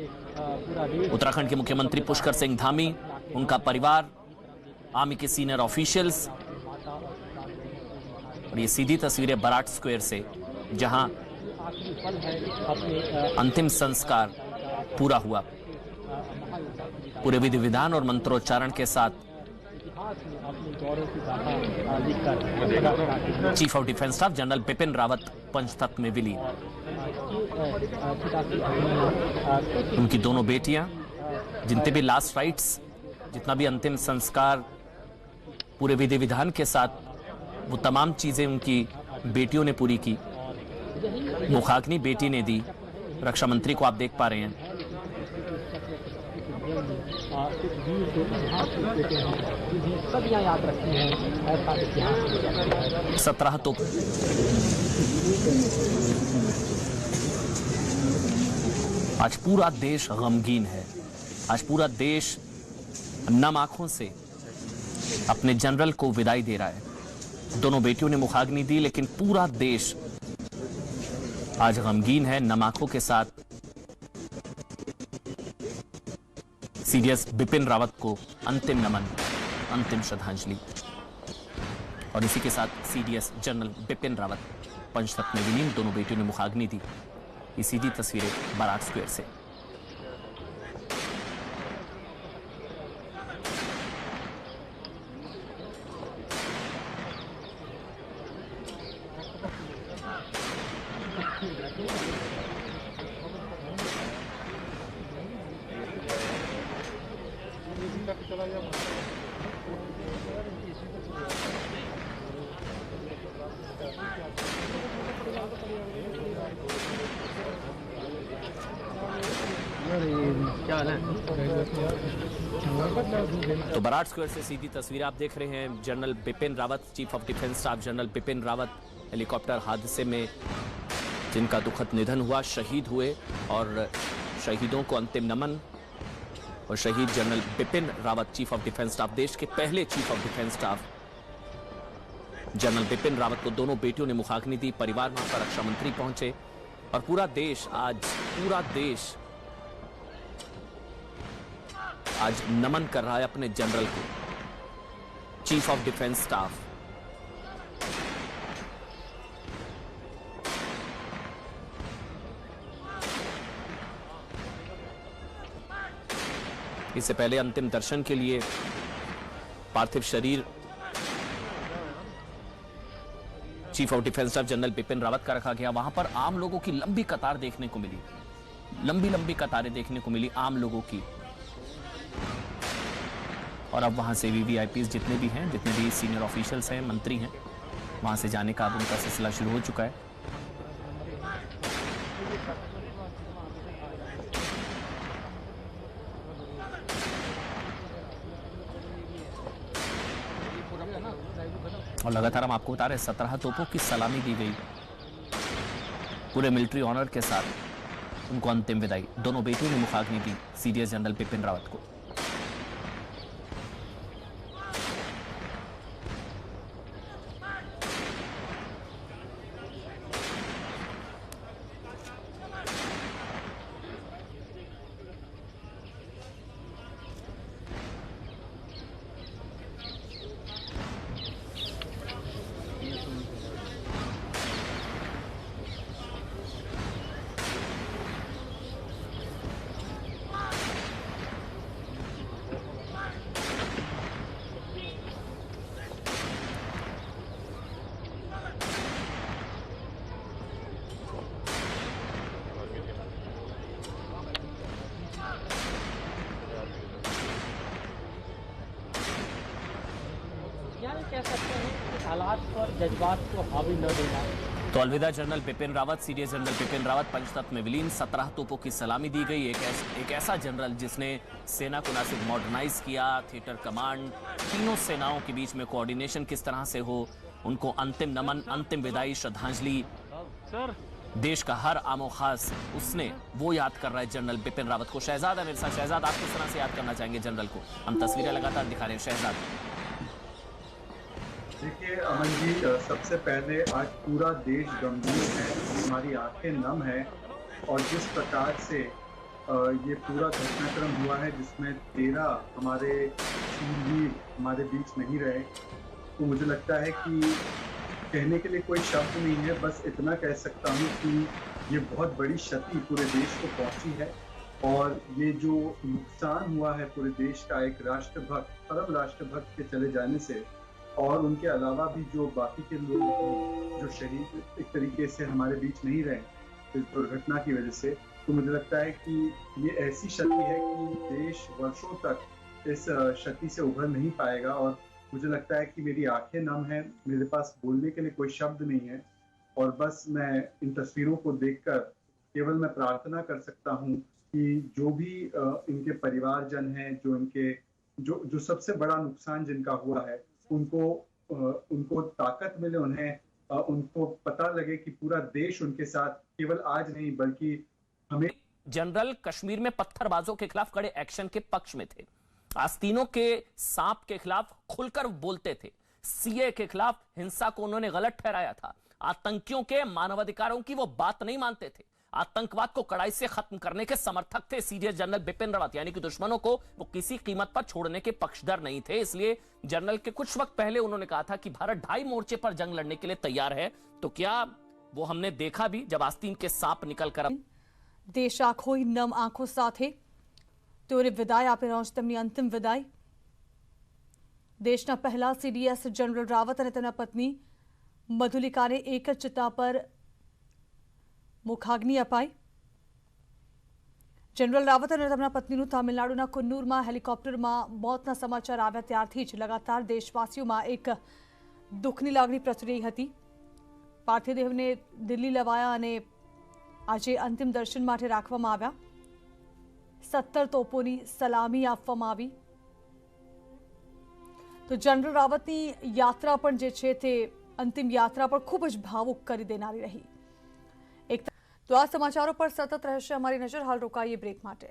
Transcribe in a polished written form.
उत्तराखंड के मुख्यमंत्री पुष्कर सिंह धामी, उनका परिवार, आर्मी के सीनियर ऑफिशियल्स। और ये सीधी तस्वीरें बराट स्क्वायर से, जहां अंतिम संस्कार पूरा हुआ। पूरे विधि विधान और मंत्रोच्चारण के साथ chief of defence staff general Bipin Rawat पंचतत्व में विलीन। उनकी दोनों बेटियां, जितने भी लास्ट राइट्स, जितना भी अंतिम संस्कार पूरे विधि विधान के साथ, वो तमाम चीजें उनकी बेटियों ने पूरी की। मुखाग्नि बेटी ने दी। रक्षा मंत्री को आप देख पा रहे हैं। 17 तो आज पूरा देश गमगीन है। आज पूरा देश नम आंखों से अपने जनरल को विदाई दे रहा है। दोनों बेटियों ने मुखाग्नि दी, लेकिन पूरा देश आज गमगीन है, नम आंखों के साथ सीडीएस बिपिन रावत को अंतिम नमन, अंतिम श्रद्धांजलि। और इसी के साथ सीडीएस जनरल बिपिन रावत पंचतत्व में विलीन। दोनों बेटियों ने मुखाग्नि दी। ये सीधी तस्वीरें बराट स्क्वायर से। तो बराट स्क्वायर से सीधी तस्वीर आप देख रहे हैं। General Bipin Rawat, chief of defence staff general Bipin Rawat, helicopter हादसे में जिनका दुखद निधन हुआ, शहीद हुए। और शहीदों को अंतिम नमन। और शहीद general Bipin Rawat, chief of defence staff, देश के पहले chief of defence staff general Bipin Rawat को दोनों बेटियों ने मुखाग्नि दी। परिवार वहां पर, रक्षा मंत्री पहुंचे। और पूरा देश आज नमन कर रहा है अपने जनरल को, चीफ ऑफ डिफेंस स्टाफ। इससे पहले अंतिम दर्शन के लिए पार्थिव शरीर chief of defence staff general Bipin Rawat का रखा गया। वहां पर आम लोगों की लंबी कतार देखने को मिली। लंबी कतारें देखने को मिली आम लोगों की। और अब वहां से वीवीआईपी जितने भी हैं, जितने भी सीनियर ऑफिशियल्स हैं, मंत्री हैं, वहां से जाने का अब उनका सिलसिला शुरू हो चुका है। और लगातार हम आपको बता रहे हैं, 17 तोपों की सलामी दी गई पूरे मिलिट्री ऑनर के साथ। उनको अंतिम विदाई। दोनों बेटियों ने मुखाग्नि दी सीडीएस जनरल बिपिन रावत को। कह सकते हैं कि हालात पर जज्बात को हावी न देना। तो अलविदा general Bipin Rawat, CDS general Bipin Rawat पंचतत्व में विलीन। 17 तोपों की सलामी दी गई। एक ऐसा जनरल जिसने सेना को न सिर्फ मॉडर्नाइज किया, थिएटर कमांड, तीनों सेनाओं के बीच में कोऑर्डिनेशन किस तरह से हो, उनको अंतिम नमन, अंतिम विदाई, श्रद्धांजलि। देश का हर आमो खास उसने वो याद कर रहा है जनरल बिपिन रावत को। शहजाद है मेरे साथ। शहजाद, आप किस तरह से याद करना चाहेंगे जनरल को? हम तस्वीरें लगातार दिखा रहे हैं। शहजाद, देखिए अमन जी, सबसे पहले आज पूरा देश गंभीर है, हमारी आंखें नम है। और जिस प्रकार से ये पूरा घटनाक्रम हुआ है जिसमें 13 हमारे शूरवीर हमारे बीच नहीं रहे, तो मुझे लगता है कि कहने के लिए कोई शब्द नहीं है, बस इतना कह सकता हूँ कि ये बहुत बड़ी क्षति पूरे देश को पहुंची है। और ये जो नुकसान हुआ है पूरे देश का एक राष्ट्रभक्त, परम राष्ट्रभक्त के चले जाने से, और उनके अलावा भी जो बाकी के लोग हैं जो शहीद एक तरीके से हमारे बीच नहीं रहे इस दुर्घटना की वजह से, तो मुझे लगता है कि ये ऐसी क्षति है कि देश वर्षों तक इस क्षति से उभर नहीं पाएगा। और मुझे लगता है कि मेरी आंखें नम हैं, मेरे पास बोलने के लिए कोई शब्द नहीं है, और बस मैं इन तस्वीरों को देखकर केवल मैं प्रार्थना कर सकता हूँ कि जो भी इनके परिवारजन हैं, जो इनके जो सबसे बड़ा नुकसान जिनका हुआ है, उनको ताकत मिले, उनको पता लगे कि पूरा देश उनके साथ केवल आज नहीं बल्कि हमें। जनरल कश्मीर में पत्थरबाजों के खिलाफ कड़े एक्शन के पक्ष में थे, आस्तीनों के सांप के खिलाफ खुलकर बोलते थे, सीए के खिलाफ हिंसा को उन्होंने गलत ठहराया था, आतंकियों के मानवाधिकारों की वो बात नहीं मानते थे, आतंकवाद को कड़ाई से खत्म करने के समर्थक थे सीडीएस जनरल बिपिन रावत, यानी कि दुश्मनों को वो किसी कीमत पर छोड़ने के पक्षधर नहीं थे। इसलिए जनरल के कुछ वक्त पहले उन्होंने कहा था कि भारत 2.5 मोर्चे पर जंग लड़ने के लिए तैयार है। तो क्या वो हमने देखा भी जब आस्तीन के सांप निकलकर देश आंखों नम आंखों સાથે તેઓને વિદાય આપી રહ્યો છે, તેમની અંતિમ વિદાય। દેશના પહેલા સીડીએસ જનરલ રાવત અને તેના પત્ની મધુલિકાને એક જ ચિતા પર મુખાગ્નિ અપાઈ। જનરલ રાવત અને તેમના પત્નીનું તમિલનાડુના કુન્નૂરમાં હેલિકોપ્ટરમાં મોતના સમાચાર આવ્યા ત્યારથી જ લગાતાર દેશવાસીઓમાં એક દુઃખની લાગણી પ્રસરી રહી હતી। પાર્થિવ દેહને દિલ્હી લવાયા અને આજે અંતિમ દર્શન માટે રાખવામાં આવ્યા। 17 તોપોની સલામી આપવામાં આવી। તો જનરલ રાવતની યાત્રા પણ જે છે તે અંતિમ યાત્રા પણ ખૂબ જ ભાવુક કરી દેનારી રહી। તો આ સમાચારો પર સતત રહેશે અમારી નજર। હાલ રોકાઈએ બ્રેક માટે।